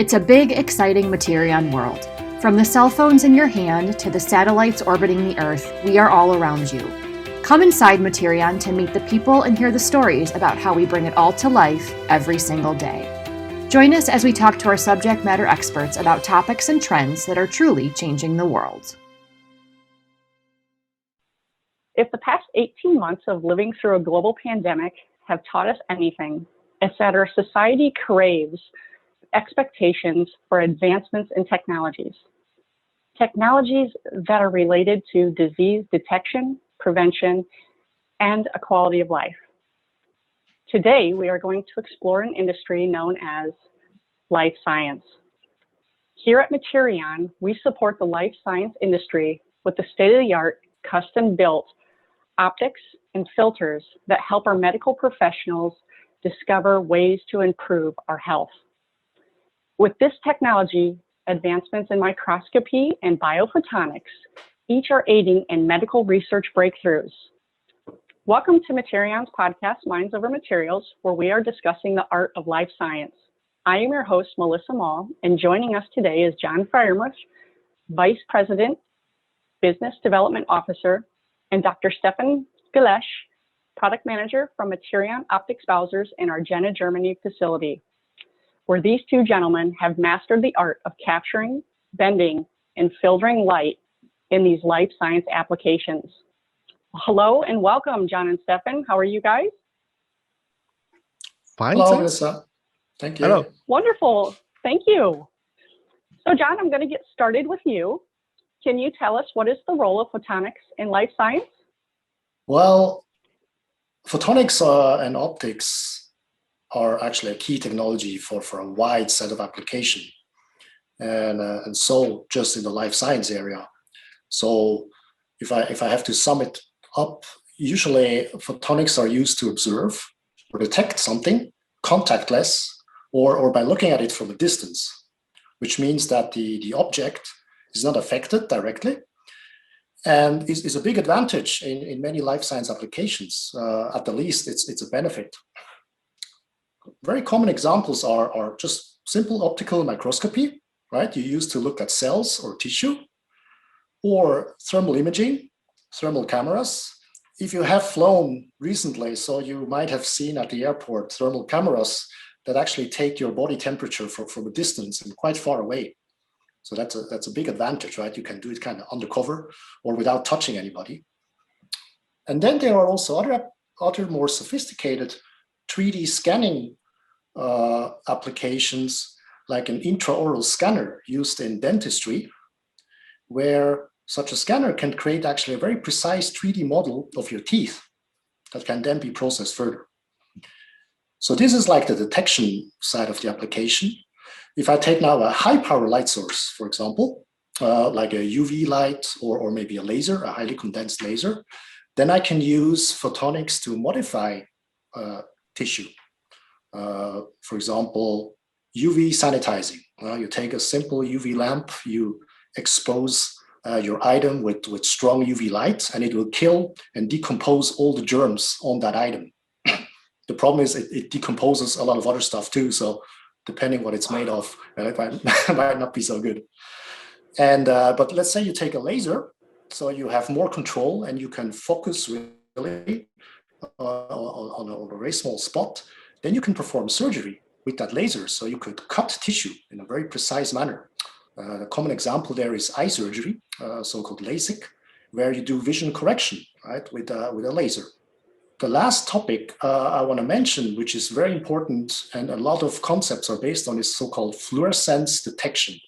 It's a big, exciting Materion world. From the cell phones in your hand to the satellites orbiting the Earth, we are all around you. Come inside Materion to meet the people and hear the stories about how we bring it all to life every single day. Join us as we talk to our subject matter experts about topics and trends that are truly changing the world. If the past 18 months of living through a global pandemic have taught us anything, it's that our society craves expectations for advancements in technologies. Technologies that are related to disease detection, prevention, and a quality of life. Today, we are going to explore an industry known as life science. Here at Materion, we support the life science industry with the state-of-the-art, custom-built optics and filters that help our medical professionals discover ways to improve our health. With this technology, advancements in microscopy and biophotonics, each are aiding in medical research breakthroughs. Welcome to Materion's podcast, Minds Over Materials, where we are discussing the art of life science. I am your host, Melissa Mahl, and joining us today is John Freiermuth, Vice President, Business Development Officer, and Dr. Stefan Gliech, Product Manager from Materion Balzers in our Jena, Germany facility, where these two gentlemen have mastered the art of capturing, bending, and filtering light in these life science applications. Hello and welcome, John and Stefan. How are you guys? Fine, hello, thanks. Melissa. Thank you. Hello. Wonderful. Thank you. So, John, I'm going to get started with you. Can you tell us what is the role of photonics in life science? Well, photonics and optics are actually a key technology for a wide set of application, and so just in the life science area. So if I have to sum it up, usually photonics are used to observe or detect something contactless or by looking at it from a distance, which means that the object is not affected directly and is a big advantage in many life science applications. At the least, it's a benefit. Very common examples are just simple optical microscopy, right? You use to look at cells or tissue, or thermal imaging, thermal cameras. If you have flown recently, so you might have seen at the airport thermal cameras that actually take your body temperature from a distance and quite far away. So that's a big advantage, right? You can do it kind of undercover or without touching anybody. And then there are also other more sophisticated 3D scanning applications, like an intraoral scanner used in dentistry, where such a scanner can create actually a very precise 3D model of your teeth that can then be processed further. So this is like the detection side of the application. If I take now a high power light source, for example, like a UV light or maybe a laser, a highly condensed laser, then I can use photonics to modify tissue. For example, UV sanitizing. You take a simple UV lamp, you expose your item with strong UV light, and it will kill and decompose all the germs on that item. The problem is it decomposes a lot of other stuff too, so depending what it's made of, it might not be so good. And but let's say you take a laser, so you have more control and you can focus really on a very small spot. Then you can perform surgery with that laser. So you could cut tissue in a very precise manner. A common example there is eye surgery, so-called LASIK, where you do vision correction, right, with a laser. The last topic I want to mention, which is very important and a lot of concepts are based on, is so-called fluorescence detection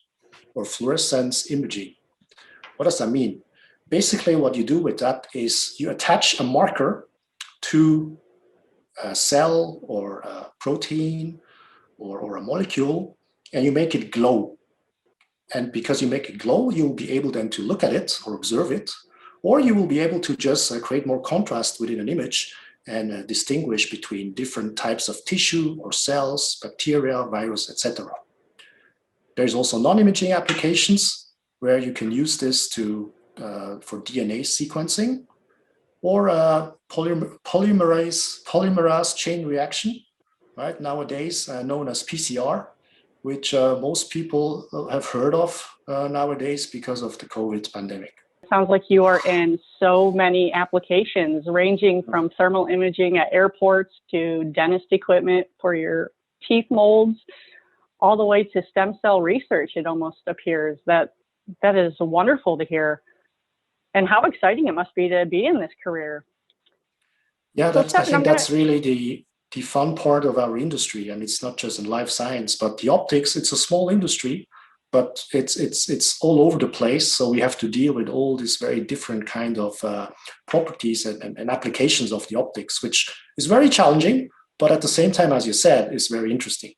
or fluorescence imaging. What does that mean? Basically, what you do with that is you attach a marker to a cell or a protein or a molecule, and you make it glow. And because you make it glow, you'll be able then to look at it or observe it, or you will be able to just create more contrast within an image and distinguish between different types of tissue or cells, bacteria, virus, etc. There's also non-imaging applications where you can use this for DNA sequencing or polymerase chain reaction, right? Nowadays known as PCR, which most people have heard of nowadays because of the COVID pandemic. Sounds like you are in so many applications, ranging from thermal imaging at airports to dentist equipment for your teeth molds, all the way to stem cell research. It almost appears that is wonderful to hear. And how exciting it must be to be in this career. Yeah, So, I Stefan, think that's really the fun part of our industry. And it's not just in life science, but the optics, it's a small industry, but it's all over the place. So we have to deal with all these very different kind of properties and applications of the optics, which is very challenging, but at the same time, as you said, is very interesting.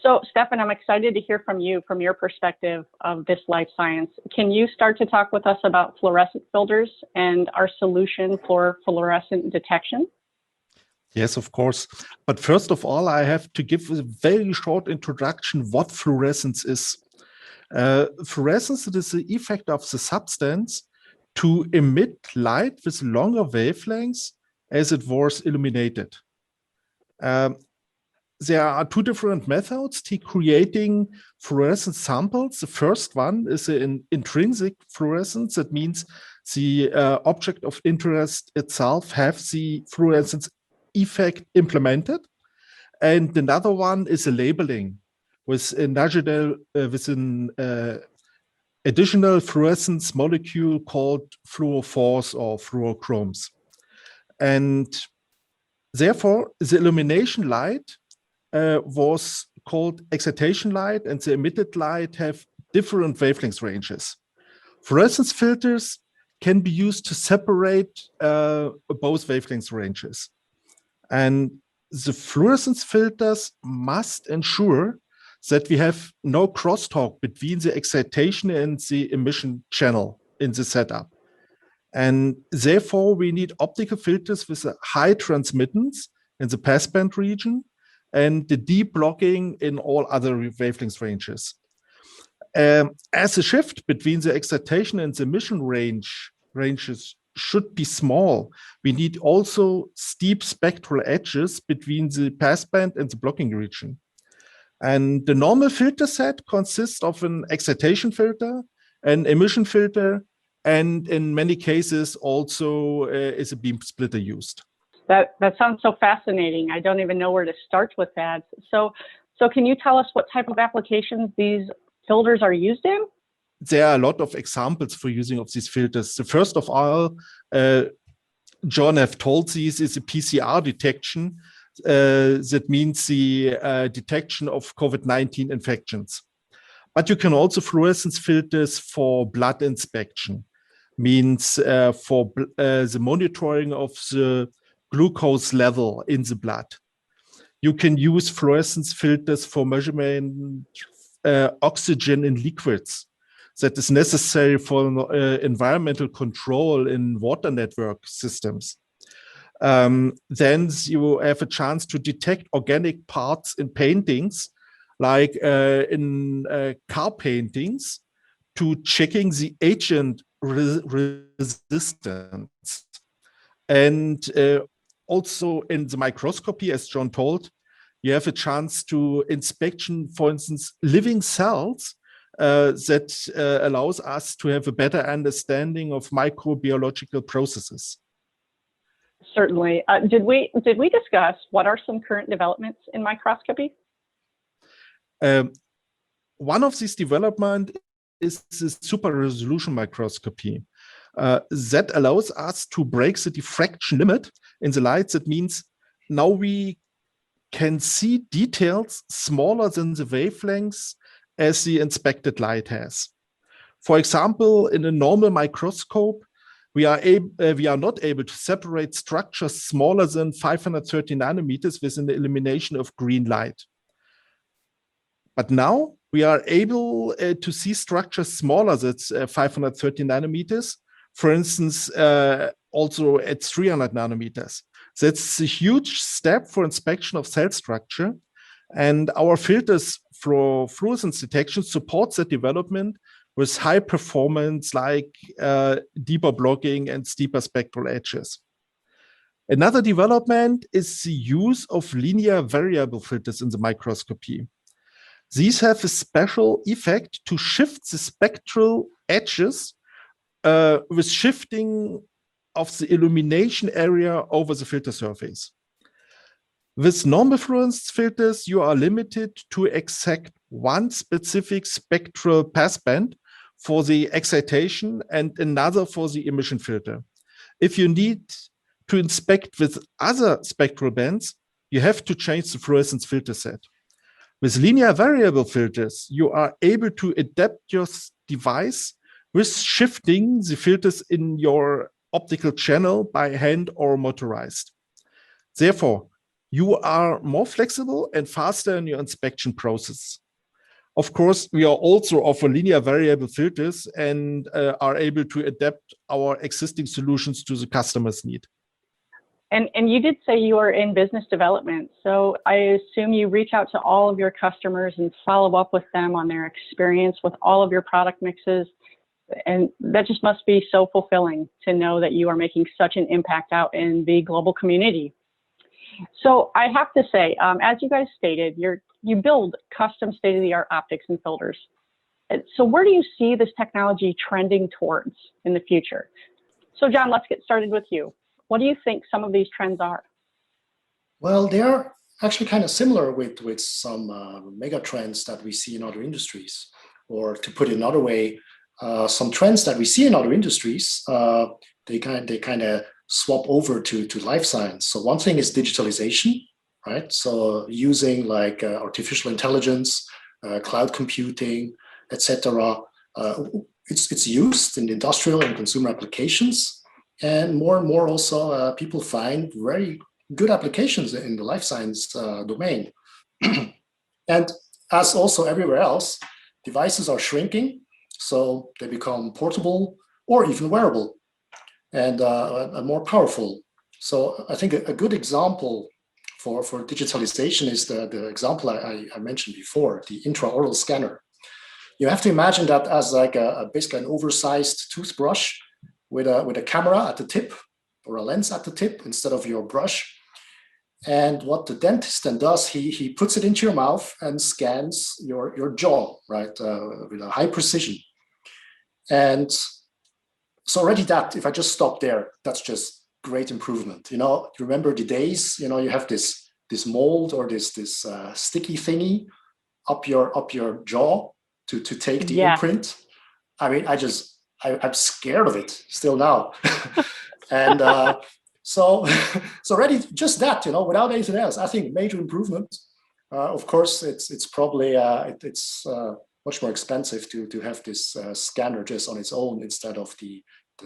So, Stefan, I'm excited to hear from you, from your perspective of this life science. Can you start to talk with us about fluorescent filters and our solution for fluorescent detection? Yes, of course. But first of all, I have to give a very short introduction what fluorescence is. Fluorescence is the effect of the substance to emit light with longer wavelengths as it was illuminated. There are two different methods to creating fluorescent samples. The first one is an intrinsic fluorescence. That means the object of interest itself has the fluorescence effect implemented. And another one is a labeling with an additional fluorescence molecule called fluorophores or fluorochromes. And therefore, the illumination light was called excitation light, and the emitted light have different wavelength ranges. Fluorescence filters can be used to separate both wavelength ranges. And the fluorescence filters must ensure that we have no crosstalk between the excitation and the emission channel in the setup. And therefore, we need optical filters with a high transmittance in the passband region and the deep blocking in all other wavelength ranges. As the shift between the excitation and the emission ranges should be small, we need also steep spectral edges between the passband and the blocking region. And the normal filter set consists of an excitation filter, an emission filter, and in many cases also is a beam splitter used. That sounds so fascinating. I don't even know where to start with that. So can you tell us what type of applications these filters are used in? There are a lot of examples for using of these filters. The first of all, John have told these is a PCR detection. That means the detection of COVID-19 infections. But you can also fluorescence filters for blood inspection, means for the monitoring of the glucose level in the blood. You can use fluorescence filters for measurement oxygen in liquids that is necessary for environmental control in water network systems. Then you have a chance to detect organic parts in paintings, like in car paintings, to checking the agent resistance. And also in the microscopy, as John told, you have a chance to inspection, for instance, living cells that allows us to have a better understanding of microbiological processes. Certainly. Did we discuss what are some current developments in microscopy? One of these developments is the super resolution microscopy. That allows us to break the diffraction limit in the light. That means now we can see details smaller than the wavelengths as the inspected light has. For example, in a normal microscope, we are not able to separate structures smaller than 530 nanometers with an illumination of green light. But now we are able to see structures smaller than 530 nanometers, for instance, also at 300 nanometers. That's a huge step for inspection of cell structure. And our filters for fluorescence detection support that development with high performance like deeper blocking and steeper spectral edges. Another development is the use of linear variable filters in the microscopy. These have a special effect to shift the spectral edges with shifting of the illumination area over the filter surface. With normal fluorescence filters, you are limited to exact one specific spectral passband for the excitation and another for the emission filter. If you need to inspect with other spectral bands, you have to change the fluorescence filter set. With linear variable filters, you are able to adapt your device with shifting the filters in your optical channel by hand or motorized. Therefore, you are more flexible and faster in your inspection process. Of course, we are also offer linear variable filters and are able to adapt our existing solutions to the customer's need. And you did say you are in business development, so I assume you reach out to all of your customers and follow up with them on their experience with all of your product mixes. And that just must be so fulfilling to know that you are making such an impact out in the global community. So I have to say, as you guys stated, you build custom state-of-the-art optics and filters. So where do you see this technology trending towards in the future? So John, let's get started with you. What do you think some of these trends are? Well, they are actually kind of similar with some mega trends that we see in other industries. Or to put it another way, some trends that we see in other industries, they kind of swap over to life science. So one thing is digitalization, right? So using like artificial intelligence, cloud computing, etc. It's used in industrial and consumer applications, and more also people find very good applications in the life science domain. And as also everywhere else, devices are shrinking, so they become portable or even wearable and more powerful. So I think a good example for digitalization is the example I mentioned before, the intraoral scanner. You have to imagine that as like basically an oversized toothbrush with a camera at the tip or a lens at the tip instead of your brush. And what the dentist then does, he puts it into your mouth and scans your jaw, right, with a high precision. And so already that, if I just stop there, that's just great improvement. You know, remember the days, you know, you have this mold or this sticky thingy up your jaw to take the imprint. I mean, I'm scared of it still now. And so already just that, you know, without anything else, I think major improvement. Of course, it's probably it's much more expensive to have this scanner just on its own instead of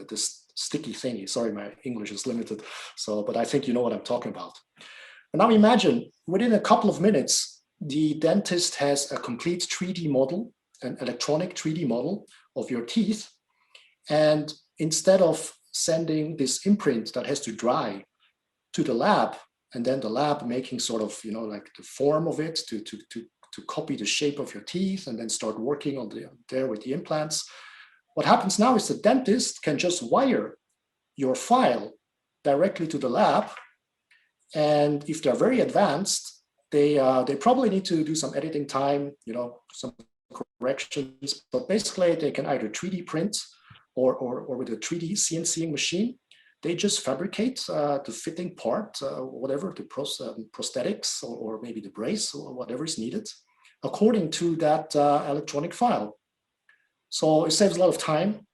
this sticky thingy. Sorry, my English is limited. So, but I think you know what I'm talking about. And now imagine within a couple of minutes, the dentist has a complete 3D model, an electronic 3D model of your teeth. And instead of sending this imprint that has to dry to the lab, and then the lab making sort of, you know, like the form of it to copy the shape of your teeth and then start working on there with the implants. What happens now is the dentist can just wire your file directly to the lab. And if they're very advanced, they probably need to do some editing time, you know, some corrections, but basically they can either 3D print or with a 3D CNCing machine, they just fabricate the fitting part, whatever, the prosthetics or maybe the brace or whatever is needed, according to that electronic file. So it saves a lot of time,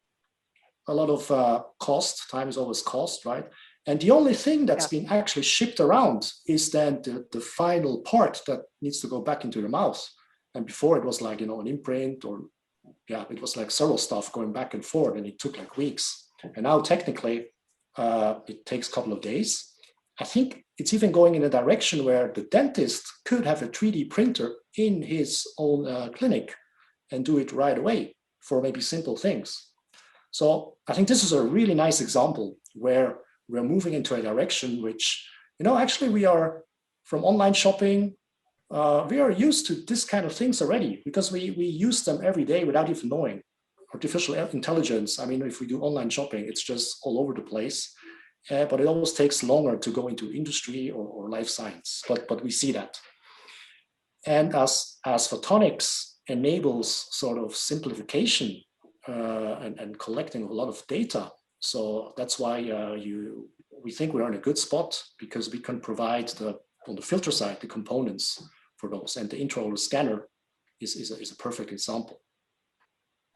a lot of cost. Time is always cost, right? And the only thing that's been actually shipped around is then the final part that needs to go back into your mouth. And before it was like, you know, an imprint or it was like several stuff going back and forth, and it took like weeks. And now technically it takes a couple of days. I think it's even going in a direction where the dentist could have a 3D printer in his own clinic and do it right away for maybe simple things. So I think this is a really nice example where we're moving into a direction which, you know, actually we are from online shopping. We are used to this kind of things already because we use them every day without even knowing. Artificial intelligence, I mean, if we do online shopping, it's just all over the place, but it always takes longer to go into industry or life science, but we see that. And as photonics enables sort of simplification and collecting a lot of data, so that's why we think we're in a good spot, because we can provide on the filter side the components for those, and the intraoral scanner is a perfect example.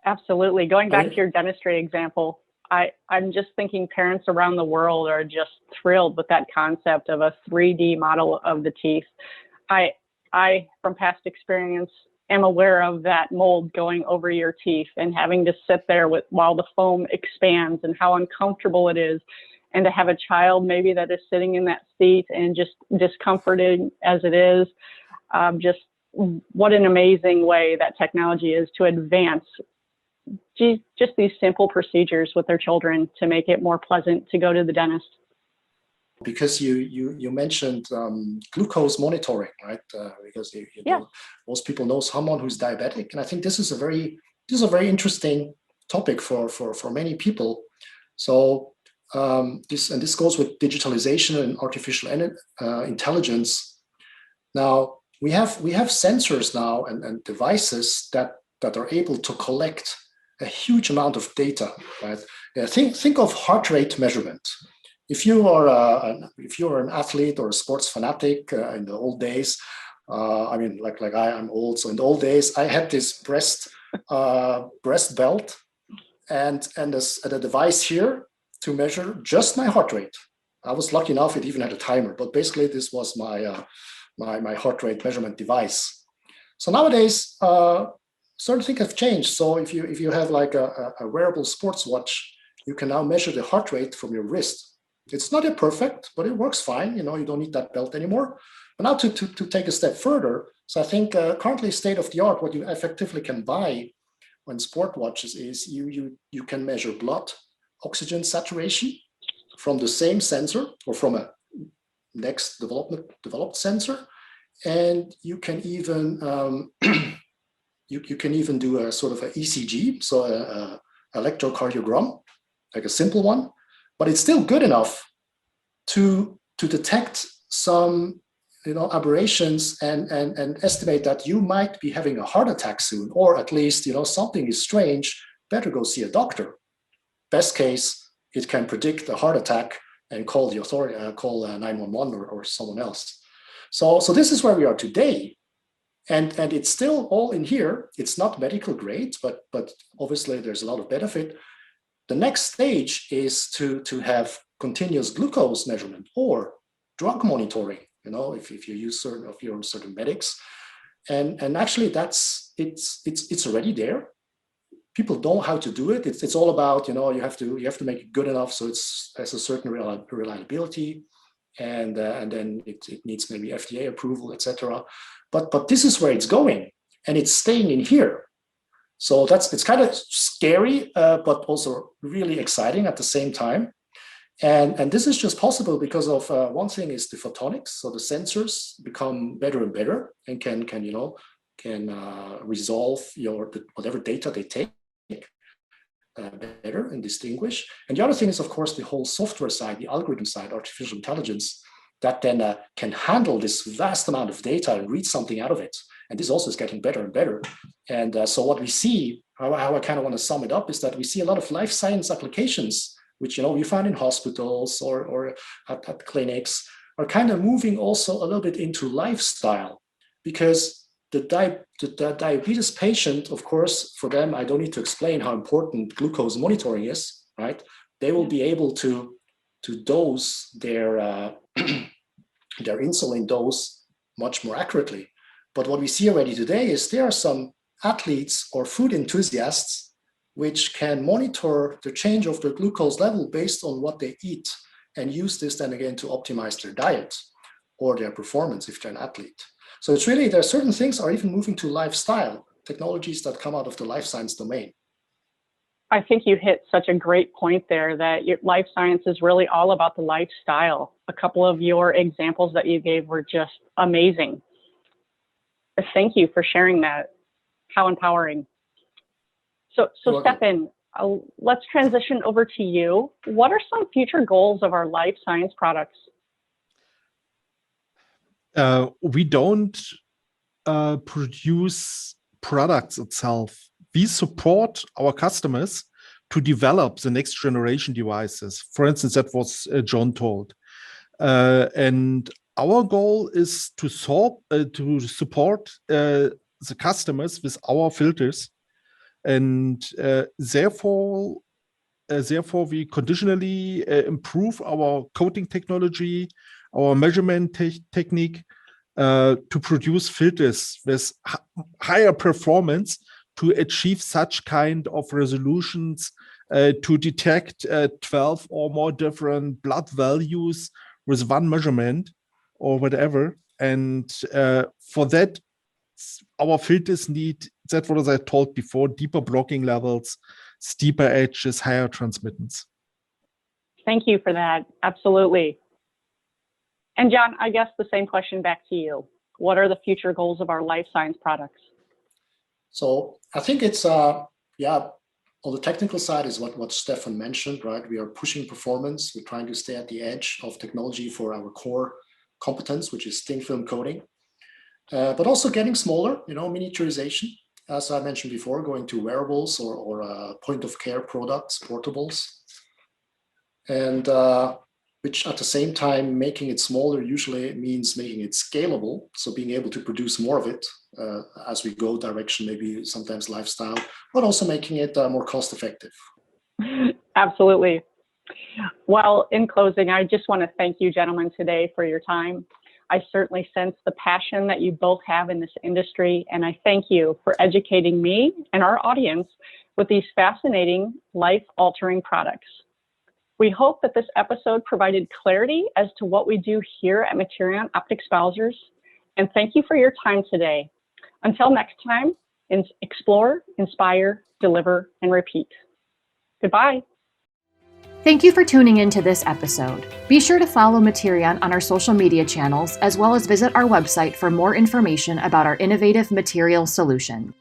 Absolutely. Going back to your dentistry example, I'm just thinking parents around the world are just thrilled with that concept of a 3D model of the teeth. I, from past experience, am aware of that mold going over your teeth and having to sit there while the foam expands, and how uncomfortable it is. And to have a child maybe that is sitting in that seat and just discomforted as it is, just what an amazing way that technology is to advance just these simple procedures with their children to make it more pleasant to go to the dentist. Because you mentioned glucose monitoring, right? Because know, most people know someone who's diabetic, and I think this is a very interesting topic for many people. So this goes with digitalization and artificial intelligence. Now we have sensors now and devices that are able to collect a huge amount of data, right? Think of heart rate measurement. If you are an athlete or a sports fanatic in the old days, I mean, like I'm old, so in the old days I had this breast belt and a device here to measure just my heart rate. I was lucky enough; it even had a timer. But basically, this was my heart rate measurement device. So nowadays, certain things have changed. So if you have like a wearable sports watch, you can now measure the heart rate from your wrist. It's not yet perfect, but it works fine. You know, you don't need that belt anymore. But now to take a step further, so I think currently state of the art, what you effectively can buy on sport watches is you can measure blood oxygen saturation from the same sensor or from a next developed sensor, and you can even you can even do a sort of an ECG, so a electrocardiogram, like a simple one. But it's still good enough to detect some aberrations and estimate that you might be having a heart attack soon, or at least something is strange, better go see a doctor. Best case, it can predict a heart attack and call the authority, call 911 or someone else. So this is where we are today, and it's still all in here. It's not medical grade, but obviously there's a lot of benefit. The next stage is to have continuous glucose measurement or drug monitoring, if you use certain medics. And actually it's already there. People know how to do it. It's all about, you have to make it good enough so it has a certain reliability, and then it needs maybe FDA approval, etc. But this is where it's going, and it's staying in here. So it's kind of scary, but also really exciting at the same time. And this is just possible because of one thing is the photonics. So the sensors become better and better and can resolve whatever data they take better and distinguish. And the other thing is, of course, the whole software side, the algorithm side, artificial intelligence, that then can handle this vast amount of data and read something out of it. And this also is getting better and better. And so what we see, how I kind of want to sum it up, is that we see a lot of life science applications, which we find in hospitals or at clinics, are kind of moving also a little bit into lifestyle, because the diabetes patient, of course, for them, I don't need to explain how important glucose monitoring is, right? They will be able to dose their their insulin dose much more accurately. But what we see already today is there are some athletes or food enthusiasts which can monitor the change of their glucose level based on what they eat, and use this then again to optimize their diet or their performance if they're an athlete. So it's really, there are certain things are even moving to lifestyle technologies that come out of the life science domain. I think you hit such a great point there, that your life science is really all about the lifestyle. A couple of your examples that you gave were just amazing. Thank you for sharing that. How empowering. So Stefan, let's transition over to you. What are some future goals of our life science products? We don't produce products itself. We support our customers to develop the next generation devices. For instance, that was John told. And our goal is to support the customers with our filters, and therefore we conditionally improve our coating technology, our measurement technique to produce filters with higher performance to achieve such kind of resolutions, to detect 12 or more different blood values with one measurement or whatever. And for that, our filters need, that's what I told before, deeper blocking levels, steeper edges, higher transmittance. Thank you for that. Absolutely. And John, I guess the same question back to you. What are the future goals of our life science products? So I think it's, on the technical side is what Stefan mentioned, right? We are pushing performance. We're trying to stay at the edge of technology for our core competence, which is thin film coating, but also getting smaller, miniaturization. As I mentioned before, going to wearables or point of care products, portables, and which at the same time, making it smaller usually means making it scalable. So being able to produce more of it as we go direction, maybe sometimes lifestyle, but also making it more cost effective. Absolutely. Well, in closing, I just want to thank you gentlemen today for your time. I certainly sense the passion that you both have in this industry, and I thank you for educating me and our audience with these fascinating, life-altering products. We hope that this episode provided clarity as to what we do here at Materion Optics Balzers, and thank you for your time today. Until next time, explore, inspire, deliver, and repeat. Goodbye. Thank you for tuning in to this episode. Be sure to follow Materion on our social media channels, as well as visit our website for more information about our innovative material solution.